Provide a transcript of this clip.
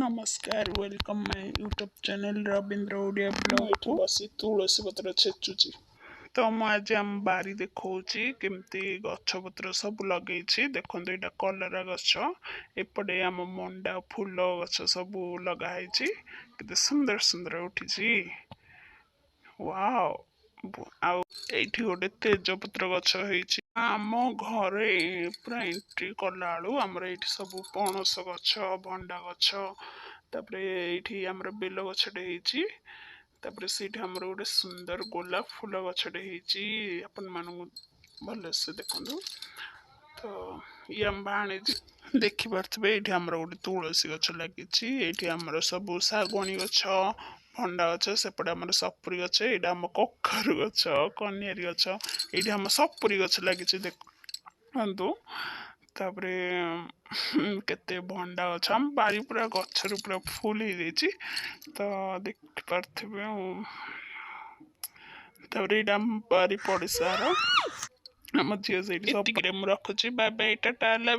नमस्कार welcome my YouTube channel Ravindra Odia blog को बसी तुलसी पत्र छेचुची तो मु आज आम बारी देखौची केमती गछ पत्र सब लगेछि देखंतु एटा कलरा गछ एपटे आम मंडा फूल गछ सब लगा हैछि केते सुंदर सुंदर उठिछि वाओ आउ एठी गोटे तेजपत्र गछ ହେଇଛି आम घरे पूरा एंट्री कला आलू आमर एठी सब पणस गछ भंडा गछ तापरे एठी आमर बेल गछटे ହେଇଛି तापरे सेठी आमर गोटे सुंदर गोलाप फूल गछटे ହେଇଛି अपन मानू भले से देखंतु तो ये आम बाणे देखि पारथबे एठी आमर गोटे तुलसी गछ लागिछि एठी आमर सब सागवानी गछ भंडा गछ सेपटे आमर सपुरी गछ एटा आम कखारु गछ कनियारी गछ एठी आम सपुरी गछ लागिछि देखंतु तापरे केते भंडा गछ आम बारी पूरा गछरु पूरा फुल ही देछि तो देखि पारथबे तापरे एटा आम बारी पड़िसार आम झियो से सब रखुछि बाय बाय टाटा लव